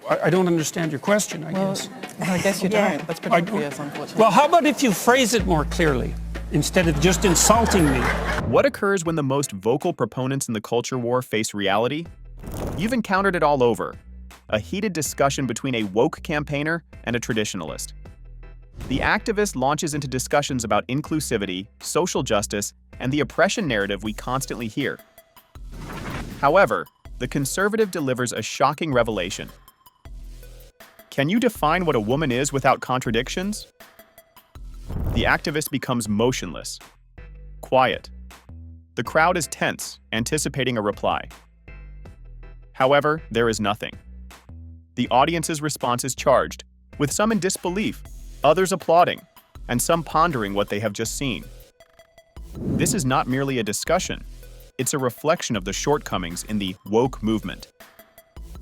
I don't understand your question, I guess. I guess you don't. That's pretty obvious, unfortunately. Well, how about if you phrase it more clearly, instead of just insulting me? What occurs when the most vocal proponents in the culture war face reality? You've encountered it all over. A heated discussion between a woke campaigner and a traditionalist. The activist launches into discussions about inclusivity, social justice, and the oppression narrative we constantly hear. However, the conservative delivers a shocking revelation. Can you define what a woman is without contradictions? The activist becomes motionless, quiet. The crowd is tense, anticipating a reply. However, there is nothing. The audience's response is charged, with some in disbelief, others applauding, and some pondering what they have just seen. This is not merely a discussion, it's a reflection of the shortcomings in the woke movement.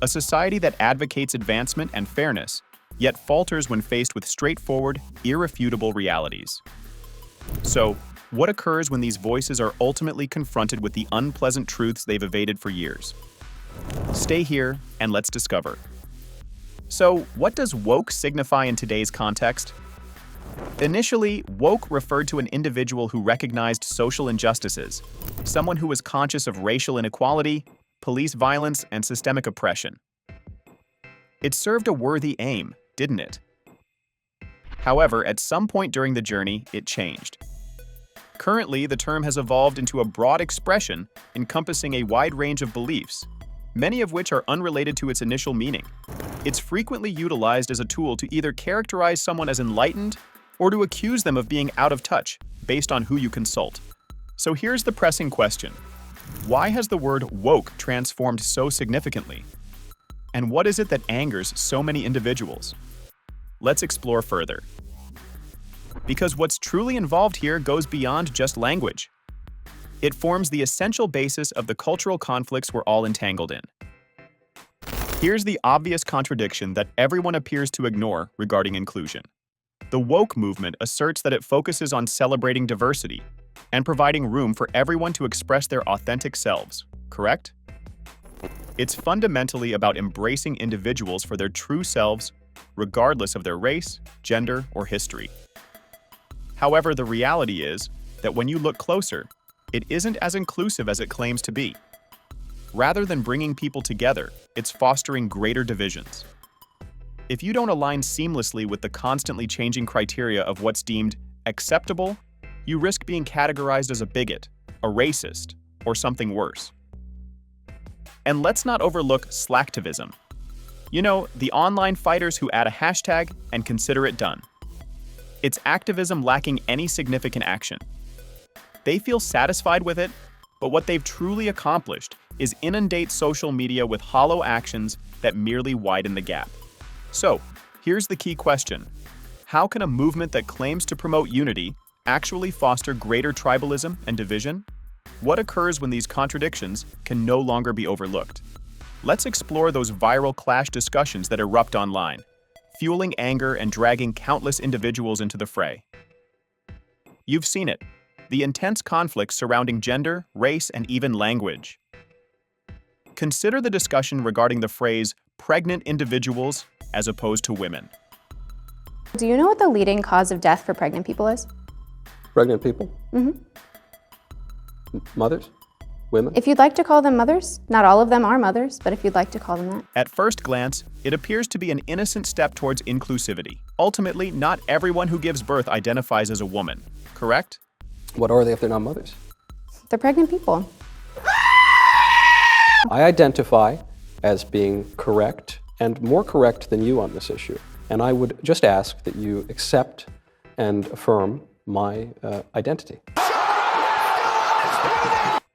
A society that advocates advancement and fairness, yet falters when faced with straightforward, irrefutable realities. So, what occurs when these voices are ultimately confronted with the unpleasant truths they've evaded for years? Stay here and let's discover. So, what does woke signify in today's context? Initially, woke referred to an individual who recognized social injustices, someone who was conscious of racial inequality, police violence, and systemic oppression. It served a worthy aim, didn't it? However, at some point during the journey, it changed. Currently, the term has evolved into a broad expression encompassing a wide range of beliefs, many of which are unrelated to its initial meaning. It's frequently utilized as a tool to either characterize someone as enlightened or to accuse them of being out of touch, based on who you consult. So here's the pressing question. Why has the word woke transformed so significantly? And what is it that angers so many individuals? Let's explore further. Because what's truly involved here goes beyond just language. It forms the essential basis of the cultural conflicts we're all entangled in. Here's the obvious contradiction that everyone appears to ignore regarding inclusion. The woke movement asserts that it focuses on celebrating diversity and providing room for everyone to express their authentic selves, correct? It's fundamentally about embracing individuals for their true selves, regardless of their race, gender, or history. However, the reality is that when you look closer, it isn't as inclusive as it claims to be. Rather than bringing people together, it's fostering greater divisions. If you don't align seamlessly with the constantly changing criteria of what's deemed acceptable, you risk being categorized as a bigot, a racist, or something worse. And let's not overlook slacktivism. You know, the online fighters who add a hashtag and consider it done. It's activism lacking any significant action. They feel satisfied with it, but what they've truly accomplished is inundate social media with hollow actions that merely widen the gap. So, here's the key question. How can a movement that claims to promote unity actually foster greater tribalism and division? What occurs when these contradictions can no longer be overlooked? Let's explore those viral clash discussions that erupt online, fueling anger and dragging countless individuals into the fray. You've seen it, the intense conflicts surrounding gender, race, and even language. Consider the discussion regarding the phrase pregnant individuals as opposed to women. Do you know what the leading cause of death for pregnant people is? Pregnant people? Mm-hmm. Mothers? Women? If you'd like to call them mothers, not all of them are mothers, but if you'd like to call them that. At first glance, it appears to be an innocent step towards inclusivity. Ultimately, not everyone who gives birth identifies as a woman, correct? What are they if they're not mothers? They're pregnant people. I identify as being correct and more correct than you on this issue. And I would just ask that you accept and affirm my identity.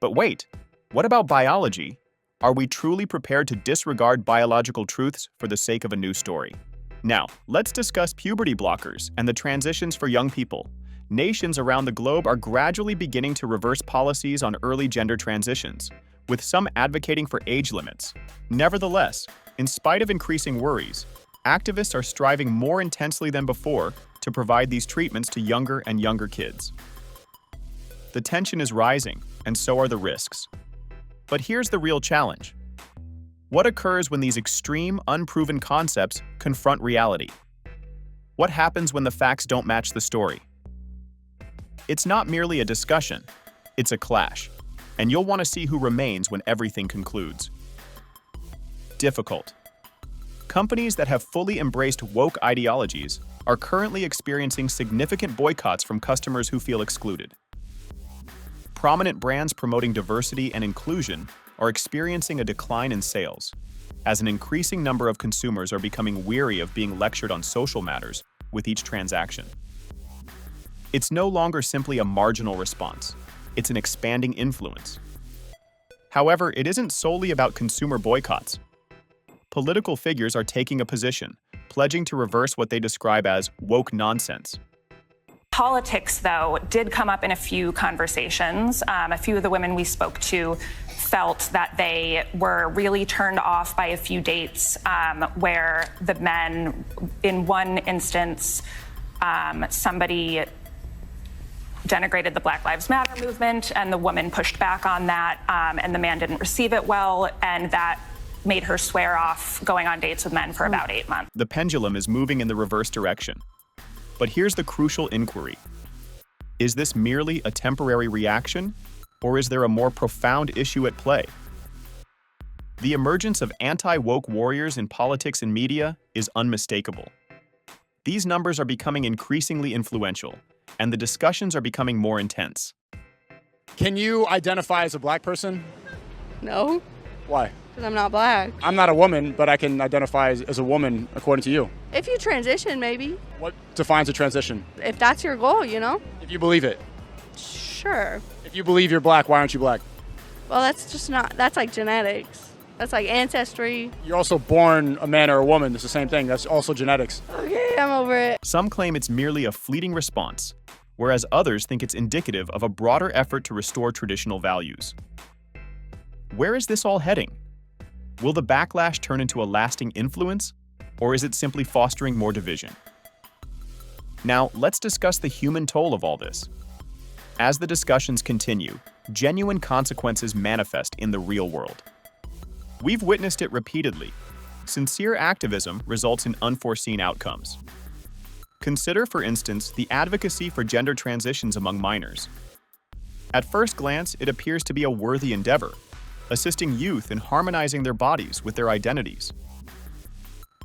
But wait, what about biology? Are we truly prepared to disregard biological truths for the sake of a new story? Now, let's discuss puberty blockers and the transitions for young people. Nations around the globe are gradually beginning to reverse policies on early gender transitions, with some advocating for age limits. Nevertheless, in spite of increasing worries, activists are striving more intensely than before to provide these treatments to younger and younger kids. The tension is rising, and so are the risks. But here's the real challenge. What occurs when these extreme, unproven concepts confront reality? What happens when the facts don't match the story? It's not merely a discussion, it's a clash, and you'll want to see who remains when everything concludes. Difficult. Companies that have fully embraced woke ideologies are currently experiencing significant boycotts from customers who feel excluded. Prominent brands promoting diversity and inclusion are experiencing a decline in sales, as an increasing number of consumers are becoming weary of being lectured on social matters with each transaction. It's no longer simply a marginal response, it's an expanding influence. However, it isn't solely about consumer boycotts. Political figures are taking a position, pledging to reverse what they describe as woke nonsense. Politics, though, did come up in a few conversations. A few of the women we spoke to felt that they were really turned off by a few dates where the men, in one instance, somebody denigrated the Black Lives Matter movement, and the woman pushed back on that, and the man didn't receive it well, and that made her swear off going on dates with men for about 8 months. The pendulum is moving in the reverse direction. But here's the crucial inquiry. Is this merely a temporary reaction, or is there a more profound issue at play? The emergence of anti-woke warriors in politics and media is unmistakable. These numbers are becoming increasingly influential, and the discussions are becoming more intense. Can you identify as a black person? No, Why? because I'm not black. I'm not a woman, but I can identify as a woman according to you. If you transition, maybe. What defines a transition? If that's your goal, you know? If you believe it. Sure. If you believe you're black, why aren't you black? Well, that's just not, that's like genetics. That's like ancestry. You're also born a man or a woman. It's the same thing. That's also genetics. Okay, I'm over it. Some claim it's merely a fleeting response, whereas others think it's indicative of a broader effort to restore traditional values. Where is this all heading? Will the backlash turn into a lasting influence, or is it simply fostering more division? Now, let's discuss the human toll of all this. As the discussions continue, genuine consequences manifest in the real world. We've witnessed it repeatedly. Sincere activism results in unforeseen outcomes. Consider, for instance, the advocacy for gender transitions among minors. At first glance, it appears to be a worthy endeavor, assisting youth in harmonizing their bodies with their identities.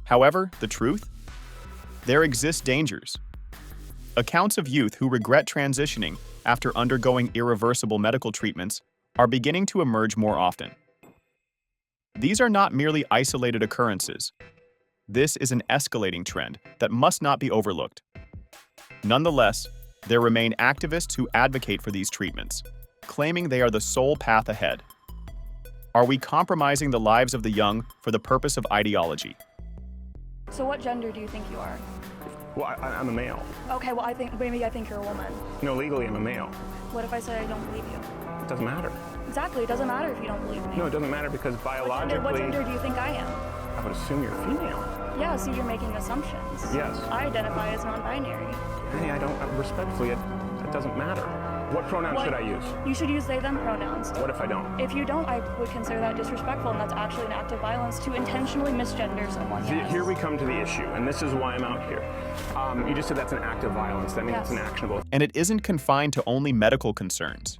However, the truth? There exist dangers. Accounts of youth who regret transitioning after undergoing irreversible medical treatments are beginning to emerge more often. These are not merely isolated occurrences. This is an escalating trend that must not be overlooked. Nonetheless, there remain activists who advocate for these treatments, claiming they are the sole path ahead. Are we compromising the lives of the young for the purpose of ideology? So what gender do you think you are? Well, I'm a male. Okay, well, I think you're a woman. No, legally I'm a male. What if I say I don't believe you? It doesn't matter. Exactly, it doesn't matter if you don't believe me. No, it doesn't matter because biologically... What gender do you think I am? I would assume you're a female. Yeah, so you're making assumptions. Yes. I identify as non-binary. Hey, respectfully, it doesn't matter. What pronoun should I use? You should use they, them pronouns. What if I don't? If you don't, I would consider that disrespectful, and that's actually an act of violence to intentionally misgender someone. Yes. Here we come to the issue, and this is why I'm out here. You just said that's an act of violence. That means It's an actionable. And it isn't confined to only medical concerns.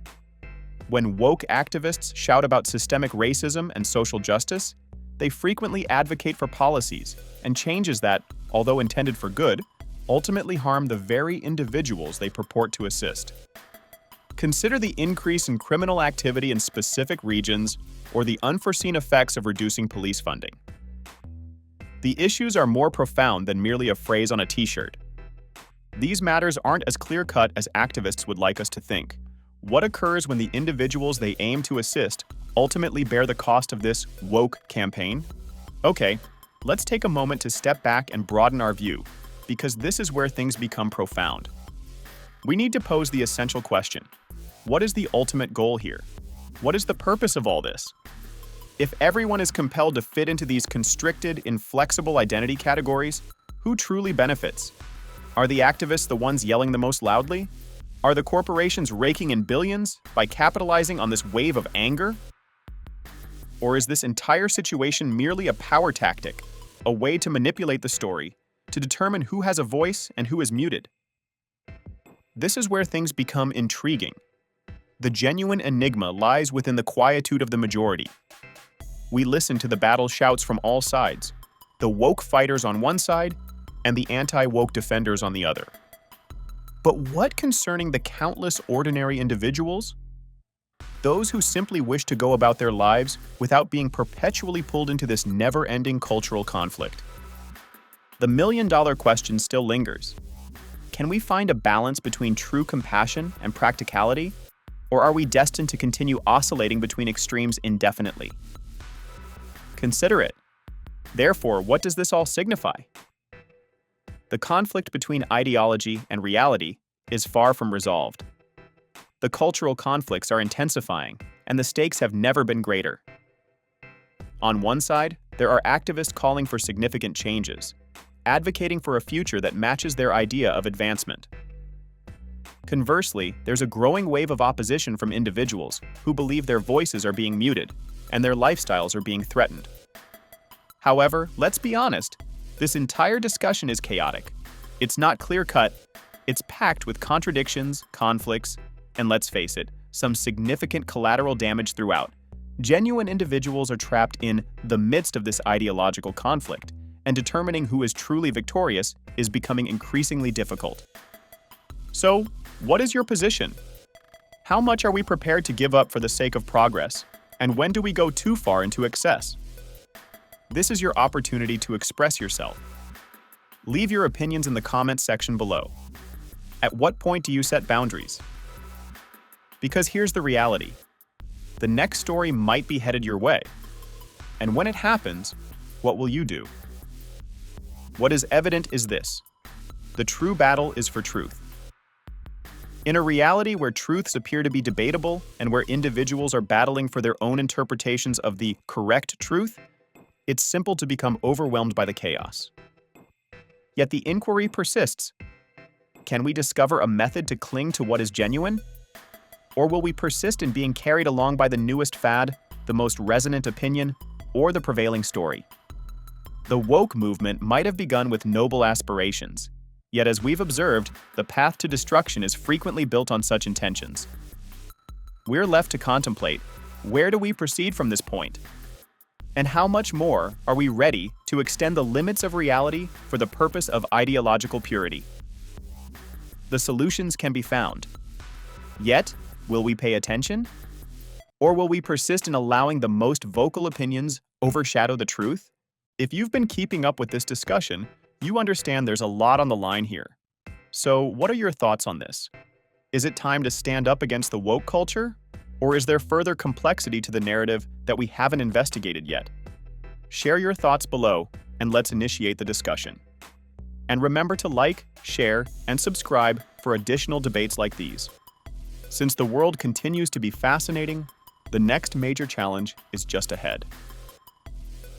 When woke activists shout about systemic racism and social justice, they frequently advocate for policies and changes that, although intended for good, ultimately harm the very individuals they purport to assist. Consider the increase in criminal activity in specific regions or the unforeseen effects of reducing police funding. The issues are more profound than merely a phrase on a t-shirt. These matters aren't as clear-cut as activists would like us to think. What occurs when the individuals they aim to assist ultimately bear the cost of this woke campaign? Okay, let's take a moment to step back and broaden our view, because this is where things become profound. We need to pose the essential question. What is the ultimate goal here? What is the purpose of all this? If everyone is compelled to fit into these constricted, inflexible identity categories, who truly benefits? Are the activists the ones yelling the most loudly? Are the corporations raking in billions by capitalizing on this wave of anger? Or is this entire situation merely a power tactic, a way to manipulate the story, to determine who has a voice and who is muted? This is where things become intriguing. The genuine enigma lies within the quietude of the majority. We listen to the battle shouts from all sides, the woke fighters on one side and the anti-woke defenders on the other. But what concerning the countless ordinary individuals? Those who simply wish to go about their lives without being perpetually pulled into this never-ending cultural conflict. The million-dollar question still lingers. Can we find a balance between true compassion and practicality, or are we destined to continue oscillating between extremes indefinitely? Consider it. Therefore, what does this all signify? The conflict between ideology and reality is far from resolved. The cultural conflicts are intensifying, and the stakes have never been greater. On one side, there are activists calling for significant changes, advocating for a future that matches their idea of advancement. Conversely, there's a growing wave of opposition from individuals who believe their voices are being muted and their lifestyles are being threatened. However, let's be honest, this entire discussion is chaotic. It's not clear-cut, it's packed with contradictions, conflicts, and let's face it, some significant collateral damage throughout. Genuine individuals are trapped in the midst of this ideological conflict, and determining who is truly victorious is becoming increasingly difficult. So, what is your position? How much are we prepared to give up for the sake of progress? And when do we go too far into excess? This is your opportunity to express yourself. Leave your opinions in the comments section below. At what point do you set boundaries? Because here's the reality. The next story might be headed your way. And when it happens, what will you do? What is evident is this: the true battle is for truth. In a reality where truths appear to be debatable and where individuals are battling for their own interpretations of the correct truth, it's simple to become overwhelmed by the chaos. Yet the inquiry persists. Can we discover a method to cling to what is genuine? Or will we persist in being carried along by the newest fad, the most resonant opinion, or the prevailing story? The woke movement might have begun with noble aspirations, yet as we've observed, the path to destruction is frequently built on such intentions. We're left to contemplate, where do we proceed from this point? And how much more are we ready to extend the limits of reality for the purpose of ideological purity? The solutions can be found. Yet, will we pay attention? Or will we persist in allowing the most vocal opinions overshadow the truth? If you've been keeping up with this discussion, you understand there's a lot on the line here. So, what are your thoughts on this? Is it time to stand up against the woke culture? Or is there further complexity to the narrative that we haven't investigated yet? Share your thoughts below, and let's initiate the discussion. And remember to like, share, and subscribe for additional debates like these. Since the world continues to be fascinating, the next major challenge is just ahead.